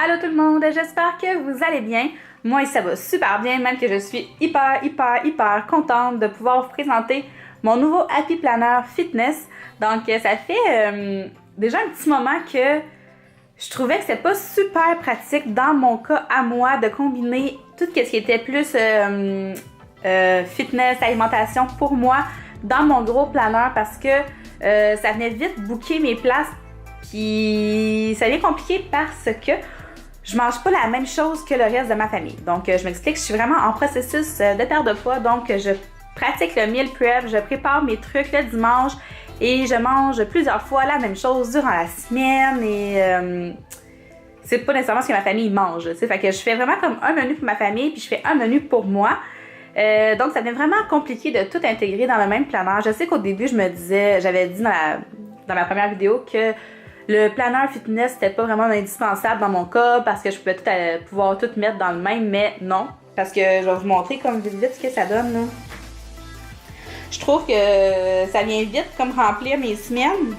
Allô tout le monde, j'espère que vous allez bien. Moi, ça va super bien, même que je suis hyper contente de pouvoir vous présenter mon nouveau Happy Planner Fitness. Donc, ça fait déjà un petit moment que je trouvais que c'était pas super pratique dans mon cas à moi de combiner tout ce qui était plus fitness, alimentation pour moi dans mon gros planner parce que ça venait vite booker mes places. Puis ça devient compliqué parce que je mange pas la même chose que le reste de ma famille. Donc je m'explique, je suis vraiment en processus de perte de poids. Donc je pratique le meal prep, je prépare mes trucs le dimanche et je mange plusieurs fois la même chose durant la semaine et c'est pas nécessairement ce que ma famille mange. T'sais. Fait que je fais vraiment comme un menu pour ma famille puis je fais un menu pour moi. Donc ça devient vraiment compliqué de tout intégrer dans le même planner. Je sais qu'au début je me disais, j'avais dit dans ma première vidéo que le planner fitness c'était pas vraiment indispensable dans mon cas parce que je pouvais pouvoir tout mettre dans le même, mais non. Parce que je vais vous montrer comme vite ce que ça donne là. Je trouve que ça vient vite comme remplir mes semaines.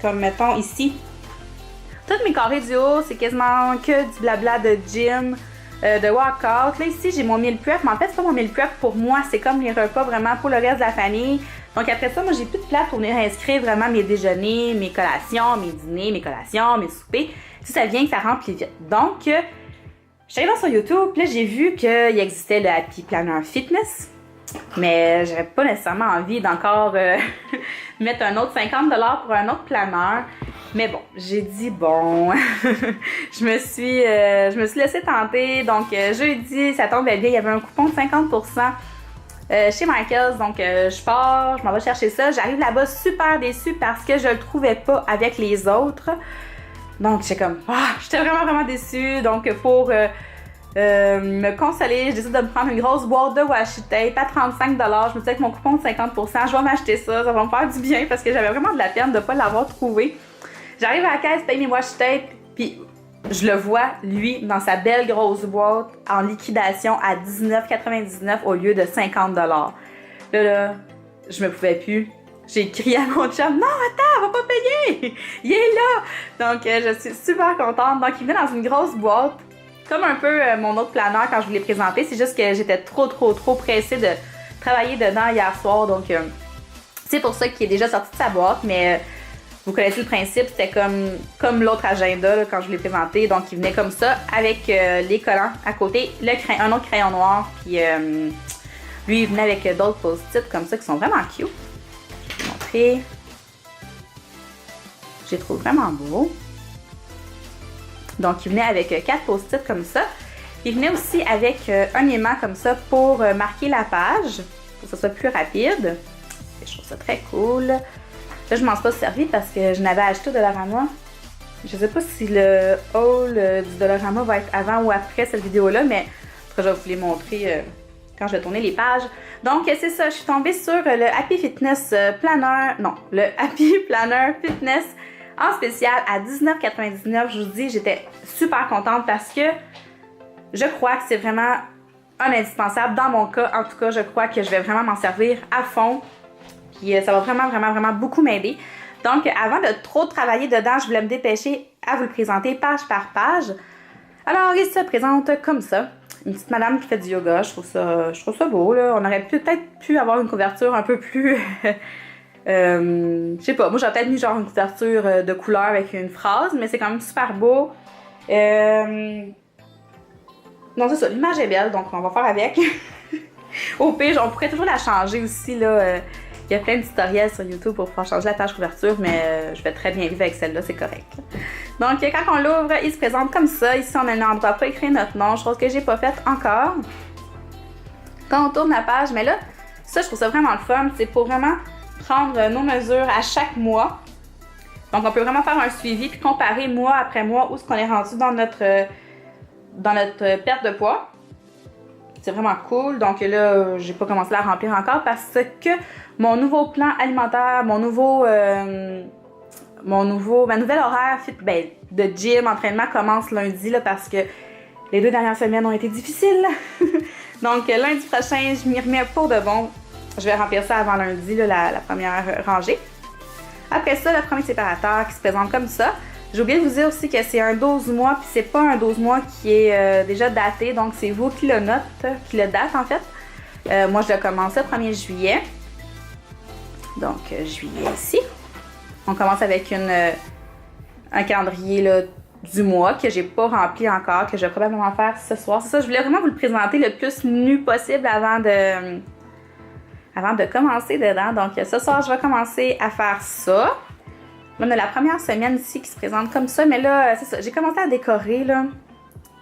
Comme mettons ici. Toutes mes carrés du haut, c'est quasiment que du blabla de gym, de workout. Là ici j'ai mon meal prep, mais en fait c'est pas mon meal prep pour moi, c'est comme les repas vraiment pour le reste de la famille. Donc après ça, moi j'ai plus de place pour venir inscrire vraiment mes déjeuners, mes collations, mes dîners, mes collations, mes soupers. Tout ça vient que ça remplit vite. Donc, je suis allée sur YouTube, puis là j'ai vu qu'il existait le Happy Planner Fitness. Mais j'avais pas nécessairement envie d'encore mettre un autre 50$ pour un autre planner. Mais bon, j'ai dit bon, je me suis laissée tenter. Donc jeudi, ça tombait bien, il y avait un coupon de 50%. Chez Michaels, donc je pars, je m'en vais chercher ça. J'arrive là-bas super déçue parce que je le trouvais pas avec les autres. Donc j'étais comme, j'étais vraiment déçue. Donc pour me consoler, je décide de me prendre une grosse boîte de washi tape à 35$. Je me disais que mon coupon de 50%, je vais m'acheter ça, ça va me faire du bien parce que j'avais vraiment de la peine de pas l'avoir trouvé. J'arrive à la caisse, paye mes washi tape, puis je le vois, lui, dans sa belle grosse boîte, en liquidation à 19,99$ au lieu de 50$. Là, je me pouvais plus. J'ai crié à mon chum, non, attends, va pas payer! Il est là! Donc, je suis super contente. Donc, il venait dans une grosse boîte, comme un peu mon autre planner quand je vous l'ai présenté. C'est juste que j'étais trop pressée de travailler dedans hier soir. Donc, c'est pour ça qu'il est déjà sorti de sa boîte, mais... vous connaissez le principe, c'était comme l'autre agenda là, quand je vous l'ai présenté. Donc, il venait comme ça avec les collants à côté, un autre crayon noir. Puis, lui, il venait avec d'autres post-it comme ça qui sont vraiment cute. Je vais vous montrer. Je les trouve vraiment beaux. Donc, il venait avec 4 post-it comme ça. Il venait aussi avec un aimant comme ça pour marquer la page, pour que ce soit plus rapide. Et je trouve ça très cool. Là, je m'en suis pas servi parce que je n'avais acheté au Dollarama. Je sais pas si le haul du Dollarama va être avant ou après cette vidéo-là, mais je vais vous les montrer quand je vais tourner les pages. Donc, c'est ça, je suis tombée sur le Happy Fitness Planner, non, le Happy Planner Fitness en spécial à 19,99$. Je vous dis, j'étais super contente parce que je crois que c'est vraiment un indispensable. Dans mon cas, en tout cas, je crois que je vais vraiment m'en servir à fond. Puis ça va vraiment beaucoup m'aider. Donc, avant de trop travailler dedans, je voulais me dépêcher à vous le présenter page par page. Alors, il se présente comme ça. Une petite madame qui fait du yoga. Je trouve ça beau, là. On aurait peut-être pu avoir une couverture un peu plus... je sais pas, moi j'aurais peut-être mis genre une couverture de couleur avec une phrase, mais c'est quand même super beau. Non, c'est ça, l'image est belle, donc on va faire avec. Au pire, on pourrait toujours la changer aussi, là. Il y a plein de tutoriels sur YouTube pour pouvoir changer la page couverture, mais je vais très bien vivre avec celle-là, c'est correct. Donc, quand on l'ouvre, il se présente comme ça. Ici, on a un endroit pour écrire notre nom, chose que j'ai pas faite encore. Quand on tourne la page, mais là, ça, je trouve ça vraiment le fun. C'est pour vraiment prendre nos mesures à chaque mois. Donc, on peut vraiment faire un suivi puis comparer mois après mois où est-ce qu'on est rendu dans notre perte de poids. C'est vraiment cool. Donc là, j'ai pas commencé à la remplir encore parce que mon nouveau plan alimentaire, ma nouvelle horaire de gym, entraînement commence lundi là, parce que les 2 dernières semaines ont été difficiles. Donc lundi prochain, je m'y remets pour de bon. Je vais remplir ça avant lundi, là, la première rangée. Après ça, le premier séparateur qui se présente comme ça. J'ai oublié de vous dire aussi que c'est un 12 mois, puis c'est pas un 12 mois qui est déjà daté, donc c'est vous qui le note, qui le date en fait. Moi, je l'ai commencé le 1er juillet. Donc, juillet ici. On commence avec un calendrier là, du mois que j'ai pas rempli encore, que je vais probablement faire ce soir. C'est ça, je voulais vraiment vous le présenter le plus nu possible avant de commencer dedans. Donc, ce soir, je vais commencer à faire ça. Là, on a la première semaine ici qui se présente comme ça, mais là, c'est ça, j'ai commencé à décorer, là.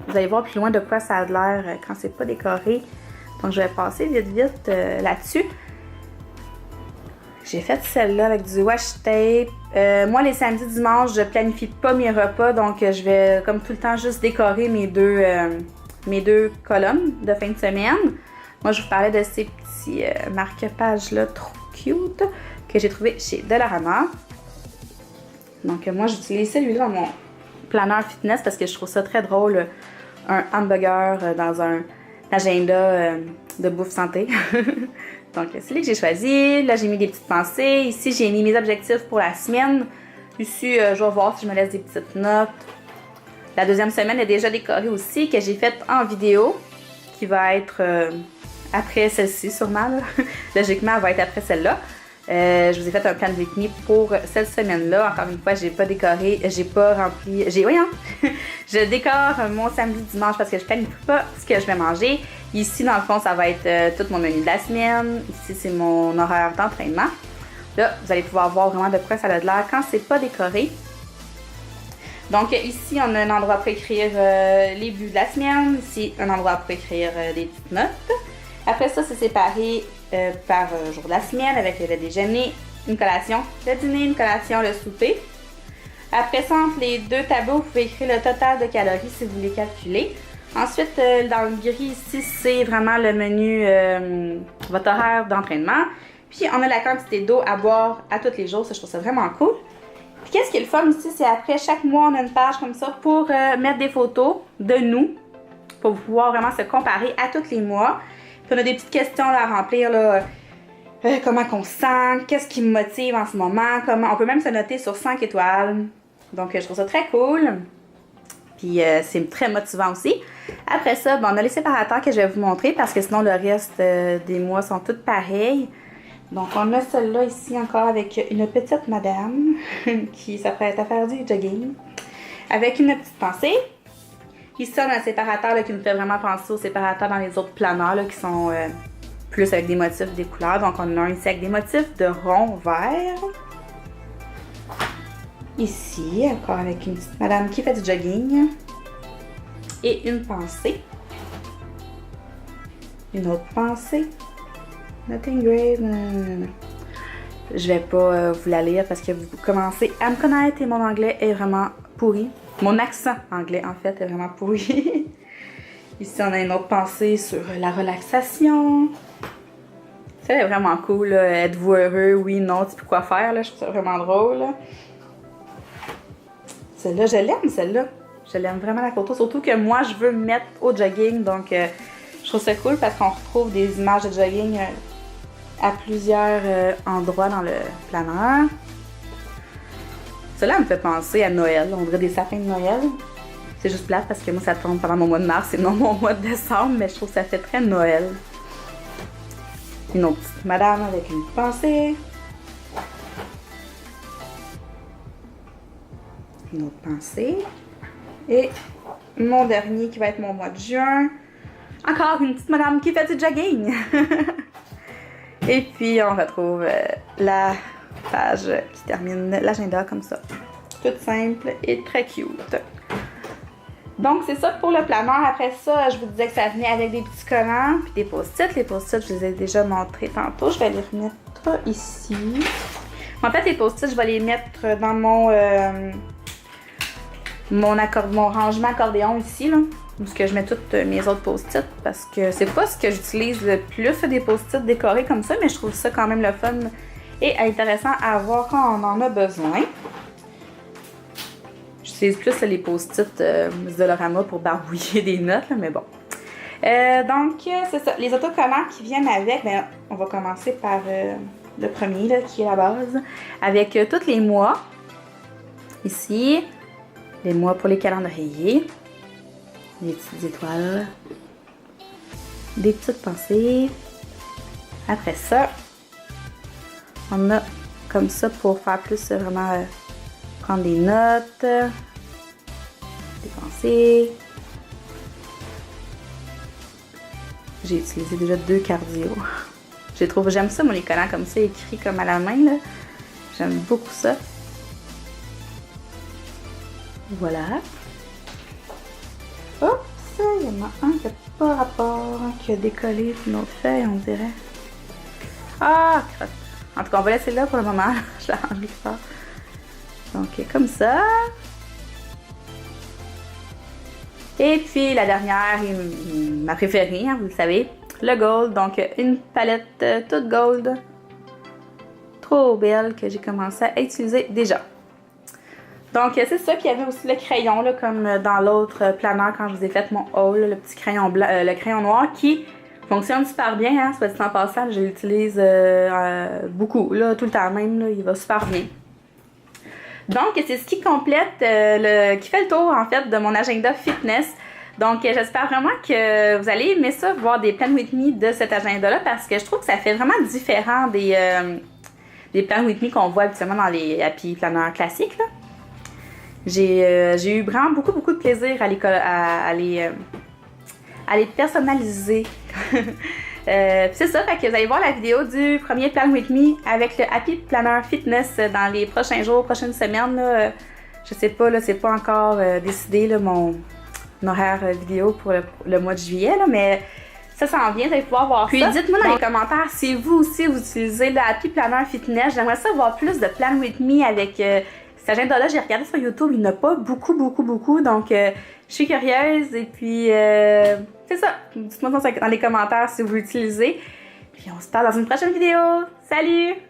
Vous allez voir plus loin de quoi ça a l'air quand c'est pas décoré. Donc, je vais passer vite là-dessus. J'ai fait celle-là avec du washi tape. Moi, les samedis, dimanches, je planifie pas mes repas, donc je vais, comme tout le temps, juste décorer mes deux colonnes de fin de semaine. Moi, je vous parlais de ces petits marque-pages-là trop cute que j'ai trouvé chez Dollarama. Donc, moi, j'utilise celui-là dans mon planeur fitness parce que je trouve ça très drôle. Un hamburger dans un agenda de bouffe santé. Donc, c'est celui que j'ai choisi. Là, j'ai mis des petites pensées. Ici, j'ai mis mes objectifs pour la semaine. Ici, je vais voir si je me laisse des petites notes. La deuxième semaine est déjà décorée aussi, que j'ai faite en vidéo, qui va être après celle-ci, sûrement. Là. Logiquement, elle va être après celle-là. Je vous ai fait un plan de rythme pour cette semaine-là. Encore une fois, j'ai pas décoré, j'ai pas rempli. Je décore mon samedi, dimanche parce que je planifie pas ce que je vais manger. Ici, dans le fond, ça va être tout mon menu de la semaine. Ici, c'est mon horaire d'entraînement. Là, vous allez pouvoir voir vraiment de quoi ça a de l'air quand c'est pas décoré. Donc, ici, on a un endroit pour écrire les buts de la semaine. Ici, un endroit pour écrire des petites notes. Après ça, c'est séparé par jour de la semaine avec le déjeuner, une collation, le dîner, une collation, le souper. Après ça, entre les deux tableaux, vous pouvez écrire le total de calories si vous voulez calculer. Ensuite, dans le gris ici, c'est vraiment le menu, votre horaire d'entraînement. Puis, on a la quantité d'eau à boire à tous les jours. Ça, je trouve ça vraiment cool. Puis, qu'est-ce qui est le fun ici, c'est après chaque mois, on a une page comme ça pour mettre des photos de nous, pour pouvoir vraiment se comparer à tous les mois. Puis, on a des petites questions à remplir, là. Comment qu'on se sent, qu'est-ce qui me motive en ce moment, on peut même se noter sur 5 étoiles. Donc, je trouve ça très cool. Puis, c'est très motivant aussi. Après ça, on a les séparateurs que je vais vous montrer parce que sinon, le reste des mois sont tous pareils. Donc, on a celle-là ici encore avec une petite madame qui s'apprête à faire du jogging. Avec une petite pensée. Ici, on a un séparateur là, qui nous fait vraiment penser aux séparateurs dans les autres planeurs là, qui sont plus avec des motifs, des couleurs. Donc, on a un ici avec des motifs de rond vert. Ici, encore avec une petite madame qui fait du jogging. Et une pensée. Une autre pensée. Nothing grave. Je vais pas vous la lire parce que vous commencez à me connaître et mon anglais est vraiment pourri. Mon accent anglais, en fait, est vraiment pourri. Ici, on a une autre pensée sur la relaxation. Ça, est vraiment cool. Là. Êtes-vous heureux? Oui, non, tu peux quoi faire? Là. Je trouve ça vraiment drôle. Là. Celle-là, je l'aime, celle-là. Je l'aime vraiment la photo. Surtout que moi, je veux me mettre au jogging. Donc, je trouve ça cool parce qu'on retrouve des images de jogging à plusieurs endroits dans le planeur. Cela me fait penser à Noël. On dirait des sapins de Noël. C'est juste plate parce que moi, ça tombe pendant mon mois de mars et non mon mois de décembre. Mais je trouve que ça fait très Noël. Une autre petite madame avec une pensée. Une autre pensée. Et mon dernier qui va être mon mois de juin. Encore une petite madame qui fait du jogging. Et puis, on retrouve la page qui termine l'agenda comme ça. Toute simple et très cute. Donc, c'est ça pour le planeur. Après ça, je vous disais que ça venait avec des petits collants puis des post-it. Les post-it, je les ai déjà montrés tantôt. Je vais les remettre ici. En fait, les post-it, je vais les mettre dans mon rangement accordéon ici, là. Où est-ce que je mets toutes mes autres post-it. Parce que c'est pas ce que j'utilise le plus, des post-it décorés comme ça. Mais je trouve ça quand même le fun et intéressant à voir quand on en a besoin. J'utilise plus les post-it de Dollarama pour barbouiller des notes, là, mais bon. Donc, c'est ça. Les autocollants qui viennent avec, ben, on va commencer par le premier, là, qui est la base. Avec tous les mois. Ici. les mois pour les calendriers, des petites étoiles, des petites pensées. Après ça, on a comme ça pour faire plus vraiment prendre des notes, des pensées. J'ai utilisé déjà 2 cardio. J'aime ça, moi, les collants comme ça, écrits comme à la main, là. J'aime beaucoup ça. Voilà. Oups, il y en a un qui n'a pas rapport, qui a décollé d'une autre feuille, on dirait. Ah, crotte. En tout cas, on va laisser là pour le moment. Je la range quelque part. Donc, comme ça. Et puis, la dernière, ma préférée, hein, vous le savez, le gold. Donc, une palette toute gold. Trop belle que j'ai commencé à utiliser déjà. Donc, c'est ça. Puis, il y avait aussi le crayon, là, comme dans l'autre planeur quand je vous ai fait mon haul, le petit crayon blanc, le crayon noir qui fonctionne super bien, hein, soit dit en passant, je l'utilise beaucoup, là, tout le temps même, là, il va super bien. Donc, c'est ce qui complète, qui fait le tour, en fait, de mon agenda fitness. Donc, j'espère vraiment que vous allez aimer ça, voir des Plan With Me de cet agenda-là, parce que je trouve que ça fait vraiment différent des Plan With Me qu'on voit habituellement dans les Happy Planner classiques, là. J'ai eu vraiment beaucoup de plaisir à les personnaliser. C'est ça, fait que vous allez voir la vidéo du premier Plan With Me avec le Happy Planner Fitness dans les prochains jours, prochaines semaines. Là. Je sais pas, là, c'est pas encore décidé là, mon horaire vidéo pour le mois de juillet, là, mais ça s'en vient, vous allez pouvoir voir ça. Puis dites-moi dans les commentaires si vous aussi vous utilisez le Happy Planner Fitness. J'aimerais ça voir plus de Plan With Me avec cet agenda-là. J'ai regardé sur YouTube, il n'y en a pas beaucoup, donc je suis curieuse et puis c'est ça. Dites-moi dans les commentaires si vous l'utilisez. Puis on se parle dans une prochaine vidéo. Salut!